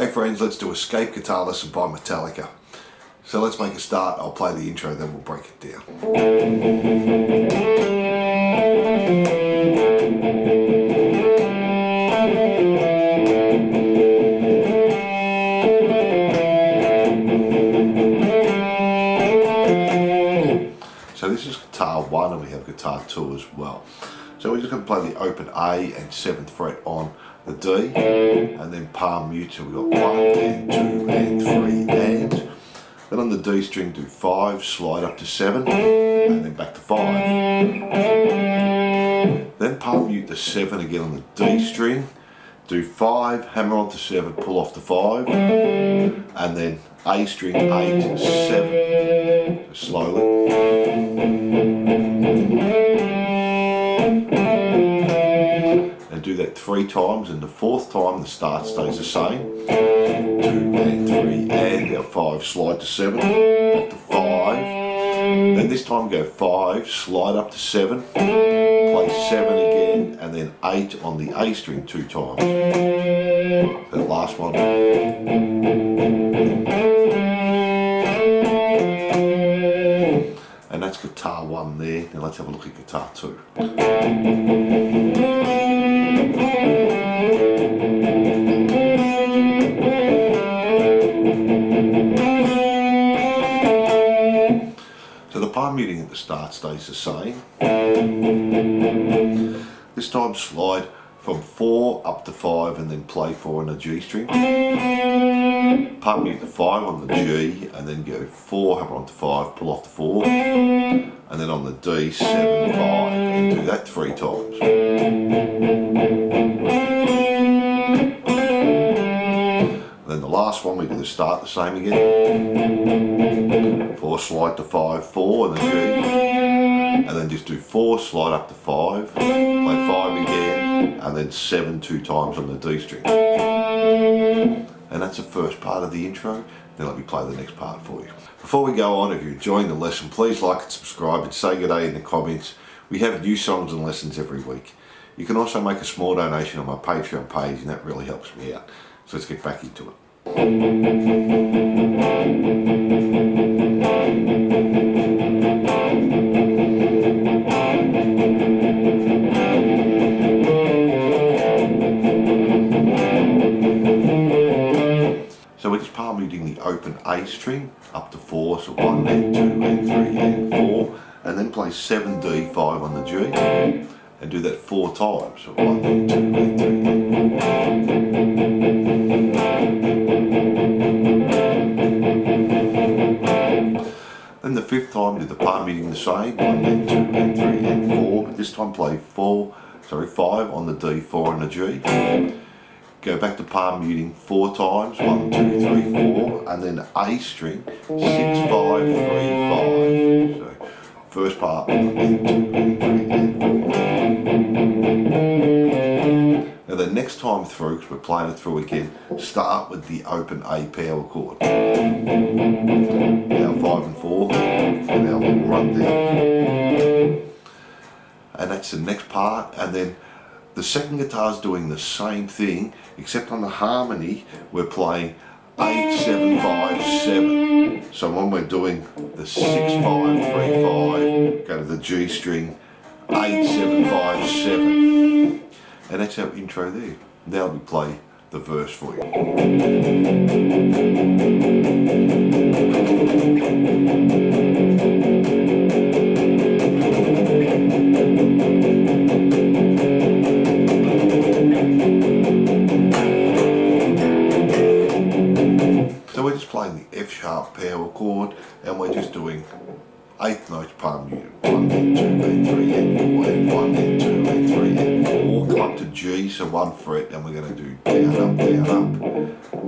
Hey friends, let's do Escape Guitar Lesson by Metallica. So let's make a start. I'll play the intro, then we'll break it down. So this is guitar 1 and we have guitar 2 as well. So we're just going to play the open A and 7th fret on the D, and then palm mute. So we've got 1 and 2 and 3 and. Then on the D string do 5, slide up to 7, and then back to 5. Then palm mute the 7 again on the D string, do 5, hammer onto 7, pull off the 5, and then A string 8, 7, so slowly. And do that 3 times, and the 4th time the start stays the same. 2 and 3 and our 5, slide to 7, back to 5. Then this time go 5, slide up to 7, play 7 again, and then 8 on the A string 2 times. That last one. And that's guitar 1 there. Now let's have a look at guitar 2. So the palm muting at the start stays the same. This time slide from 4 up to 5 and then play 4 on the G string. Palm mute the 5 on the G and then go 4, hammer onto 5, pull off the 4, and then on the D 7, 5, and do that 3 times. And then the last one we do the start the same again. 4, slide to 5, 4 on the G, and then just do 4, slide up to 5, play 5 again, and then 7 2 times on the D string. And that's the first part of the intro. Then let me play the next part for you. Before we go on, if you're enjoying the lesson, please like and subscribe and say good day in the comments. We have new songs and lessons every week. You can also make a small donation on my Patreon page, and that really helps me out. So let's get back into it. So we're just palm muting the open A string up to 4, so 1 and 2 and 3 and 4, and then play 7 D 5 on the G, and do that 4 times, so 1 and 2 and 3 and 4. Then the 5th time do the palm muting the same, 1 and 2 and 3 and 4, but this time play 5 on the D, 4 on the G. Go back to palm muting 4 times, 1, 2, 3, 4, and then A string 6, 5, 3, 5. So first part 1 and 2 and 3 and 4. Now the next time through, because we're playing it through again, start with the open A power chord. Now 5 and 4, and now we'll run down. And that's the next part, and then the second guitar is doing the same thing, except on the harmony we're playing 8, 7, 5, 7. So when we're doing the 6, 5, 3, 5, go to the G string, 8, 7, 5, 7. And that's our intro there. Now we play the verse for you. So we're just playing the F sharp power chord, and we're just doing 8th notes palm muted. 1 and 2 and 3 and 4 and 1 and 2 and 3 and 4. Come up to G, so 1 fret, and we're going to do down, up, down, up.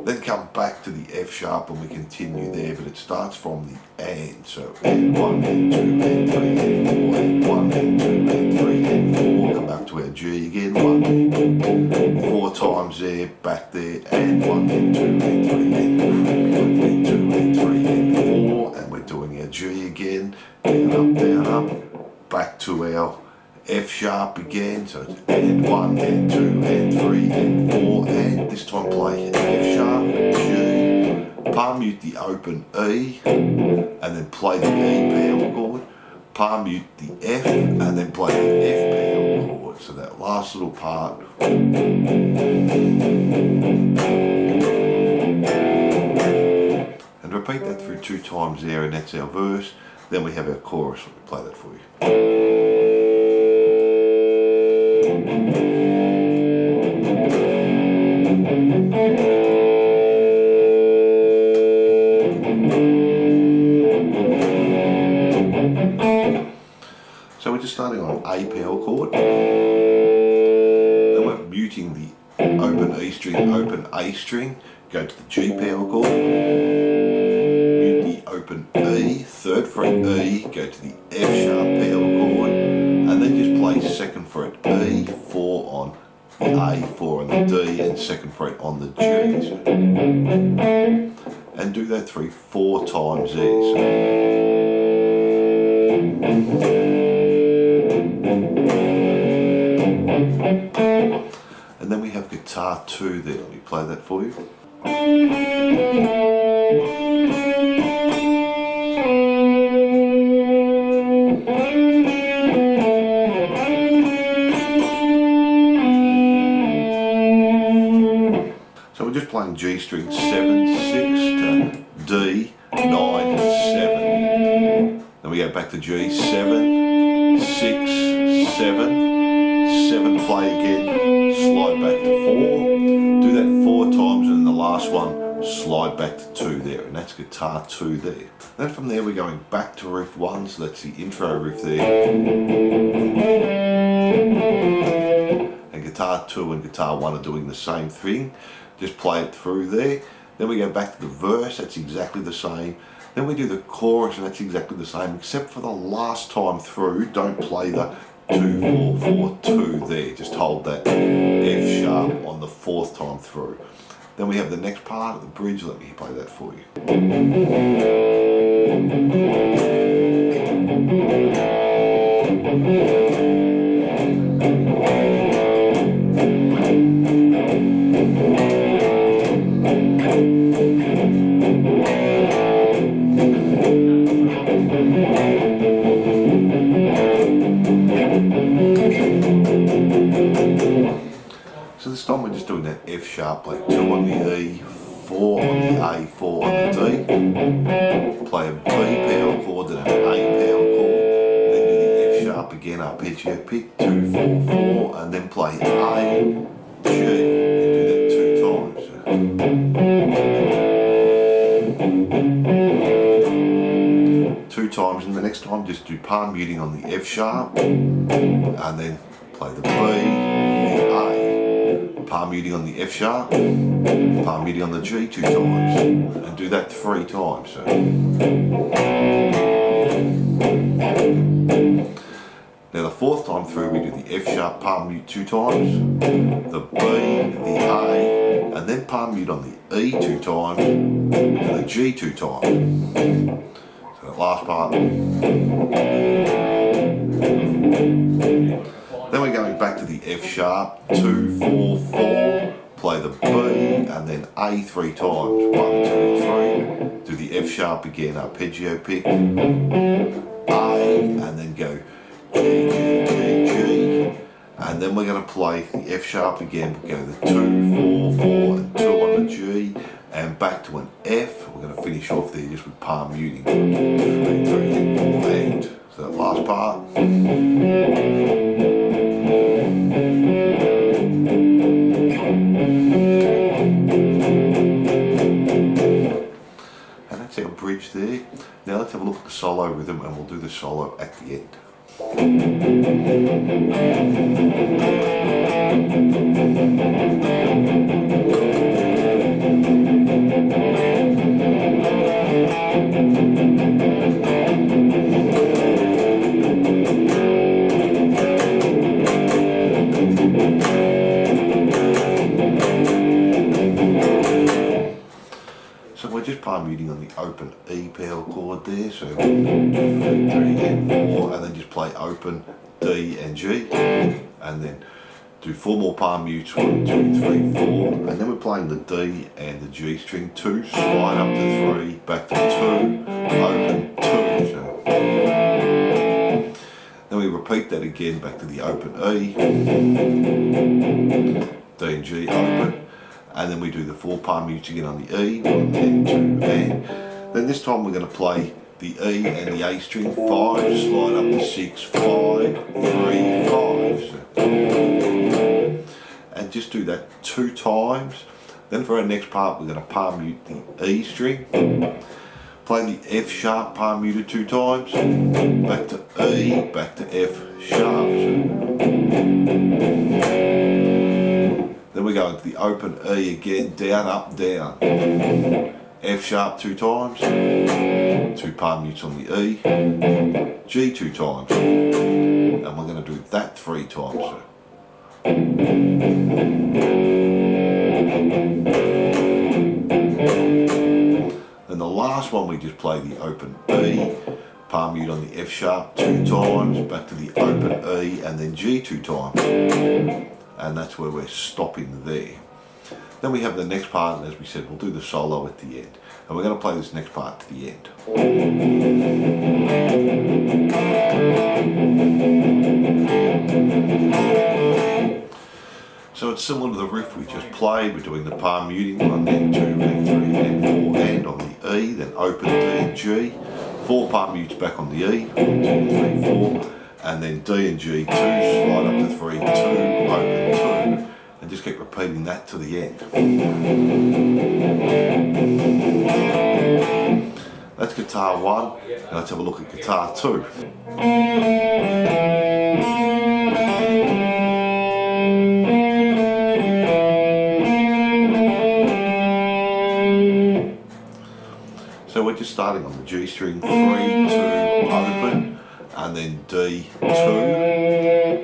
Then come back to the F sharp and we continue there, but it starts from the and. So and 1 and 2 and 3 and 4 and 1 and 2 and 3 and 4. Come back to our G again, 1, 4 times there, back there, and 1 and 2 and 3 and 4, 1 and 2 and 3 and 4, and we're doing our G again, down, up, back to our F sharp again, so it's and 1 and 2 and 3 and 4, and this time play F sharp, palm mute the open E, and then play the E power chord, palm mute the F, and then play the F power chord. So that last little part. And repeat that through 2 times there, and that's our verse. Then we have our chorus. Let me play that for you. So we're just starting on A power chord. Then we're muting the open E string, open A string, go to the G power chord, mute the open E, 3rd fret E, go to the F sharp power chord, and then just play 2nd fret E, 4 on the A, 4 on the D, and 2nd fret on the G. And do that through 4 times there. And then we have guitar 2 there. Let me play that for you. So we're just playing G string 7, 6 to D, 9, 7. Then we go back to G, 7, 6, 7. 7, play again, slide back to 4, do that 4 times, and the last one, slide back to 2 there, and that's guitar 2 there. Then from there we're going back to riff 1, so that's the intro riff there. And guitar 2 and guitar 1 are doing the same thing, just play it through there. Then we go back to the verse, that's exactly the same. Then we do the chorus, and that's exactly the same, except for the last time through, don't play the 2, 4, 4, 2 there, just hold that F sharp on the 4th time through. Then we have the next part of the bridge, let me play that for you. So this time we're just doing that F sharp, like 2 on the E, 4 on the A, 4 on the D. Play a B power chord and an A power chord. Then do the F sharp again, arpeggio pick, 2, 4, 4, and then play A, G, and do that 2 times. 2 times, and the next time just do palm muting on the F sharp, and then play the B, the A. Palm muting on the F sharp, palm muting on the G 2 times, and do that 3 times. So. Now the 4th time through we do the F sharp, palm mute 2 times, the B, the A, and then palm mute on the E 2 times, and the G 2 times. So that last part. Then we're going back to the F sharp, 2, 4, 4, play the B, and then A 3 times, 1, 2, 3, do the F sharp again, arpeggio pick, A, and then go G, G, G, G, and then we're going to play the F sharp again, we'll go the 2, 4, 4, and 2 on the G, and back to an F. We're going to finish off there just with palm muting, 3, 3, and 4, and so that last part. And that's our bridge there. Now let's have a look at the solo rhythm, and we'll do the solo at the end. So we're just palm muting on the open E power chord there, so 1, 2, 3, and 4, and then just play open D and G, and then do 4 more palm mutes, 1, 2, 3, 4, and then we're playing the D and the G string 2, slide up to 3, back to 2, open 2. So then we repeat that again back to the open E, D and G open, and then we do the 4 palm mutes again on the E, 1 and 2, and then this time we're going to play the E and the A string 5, slide up to 6, 5, 3, 5. So, and just do that 2 times. Then for our next part we're going to palm mute the E string, play the F sharp palm muted 2 times, back to E, back to F sharp. Then we go into the open E again, down, up, down. F sharp 2 times, 2 palm mutes on the E, G 2 times, and we're going to do that 3 times. So. Then the last one we just play the open E, palm mute on the F sharp 2 times, back to the open E and then G 2 times, and that's where we're stopping there. Then we have the next part, and as we said, we'll do the solo at the end. And we're going to play this next part to the end. So it's similar to the riff we just played. We're doing the palm muting, 1 and 2 and 3 and 4, and on the E, then open D and G, 4 palm mutes back on the E, 1, 2, 3, 4, and then D and G, 2, slide up to 3, 2, open 2. And just keep repeating that to the end. That's guitar 1, and let's have a look at guitar 2. So we're just starting on the G string, 3, 2, open, and then D, 2,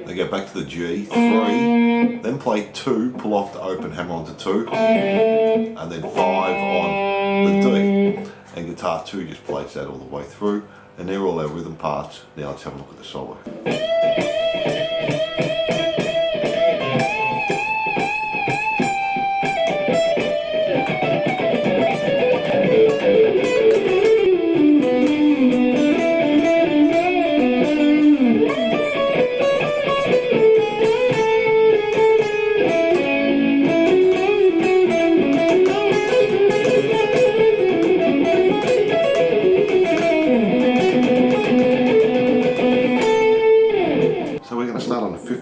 then go back to the G, 3, then play 2, pull off the open, hammer onto 2, and then 5 on the D. And guitar 2 just plays that all the way through, and they're all our rhythm parts. Now let's have a look at the solo.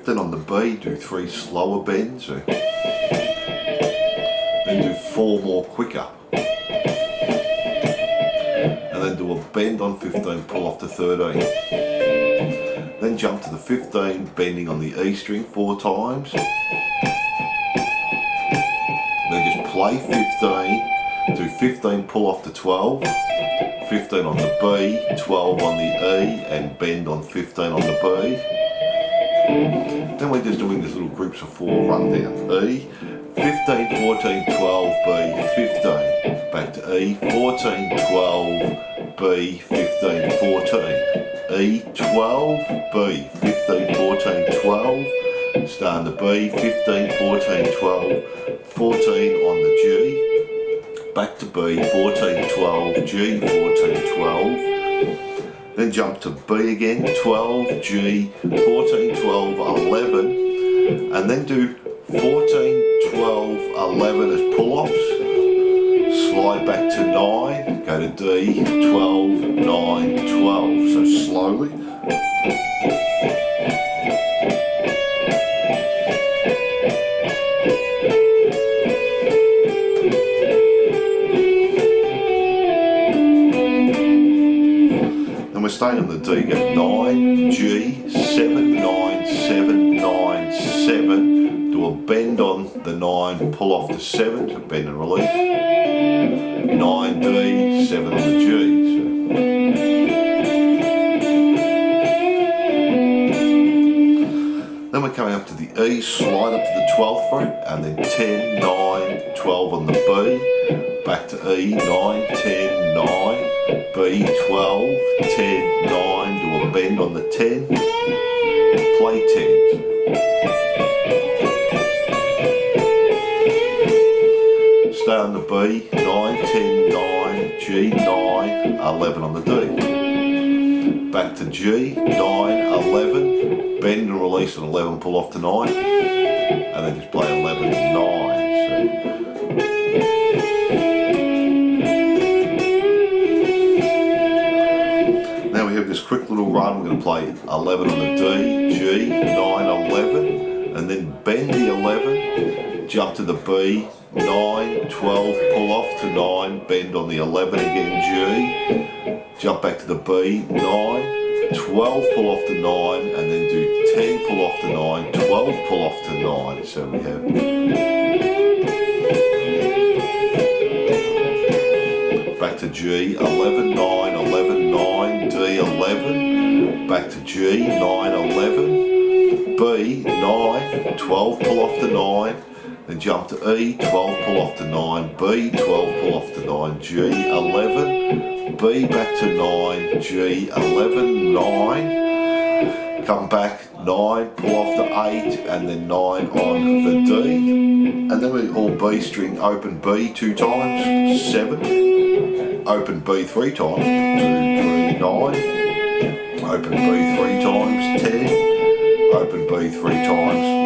On the B, do 3 slower bends, then do 4 more quicker, and then do a bend on 15, pull off to 13, then jump to the 15, bending on the E string 4 times, then just play 15, do 15, pull off to 12, 15 on the B, 12 on the E, and bend on 15 on the B. Then we're just doing these little groups of 4 rundown. E, 15, 14, 12, B, 15. Back to E, 14, 12, B, 15, 14. E, 12, B, 15, 14, 12. Start the B, 15, 14, 12, 14 on the G. Back to B, 14, 12, G, 14, 12. Then jump to B again, 12, G, 14, 12, 11, and then do 14, 12, 11 as pull-offs, slide back to 9, go to D, 12, 9, 12, so slowly. Staying on the D, go 9, G, 7, 9, 7, 9, 7, do a bend on the 9, pull off to 7, so bend and release, 9 D, 7 on the G. So. Then we're coming up to the E, slide up to the 12th fret, and then 10, 9, 12 on the B, back to E, 9, 10, 9, B, 12, 10, 9, do a bend on the 10, play 10. stay on the B, 9, 10, 9, G, 9, 11 on the D. Back to G, 9, 11, bend and release on 11, pull off to 9, and then just play 11 and 9. Now we have this quick little run. We're going to play 11 on the D, G, 9, 11, and then bend the 11, jump to the B, 9, 12, pull off to 9, bend on the 11 again, G, jump back to the B, 9, 12, pull off to 9, and then do 10, pull off to 9, 12, pull off to 9. So we have back to G, 11, 9, 11, 9, D, 11, back to G, 9, 11, B, 9, 12, pull off to 9, then jump to E, 12, pull off to 9, B, 12, pull off to 9, G, 11, B, back to 9, G, 11, 9, come back, 9, pull off to 8, and then 9 on the D, and then we all B string, open B 2 times, 7, open B 3 times, 2, 3, 9, open B 3 times, 10, open B 3 times,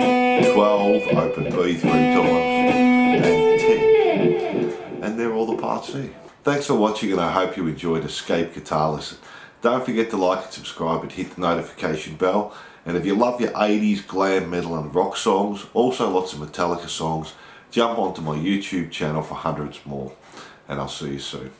12, open B 3 times, and 10. And they're all the parts there. Thanks for watching, and I hope you enjoyed Escape Guitar Lesson. Don't forget to like and subscribe and hit the notification bell. And if you love your 80s glam, metal and rock songs, also lots of Metallica songs, jump onto my YouTube channel for hundreds more. And I'll see you soon.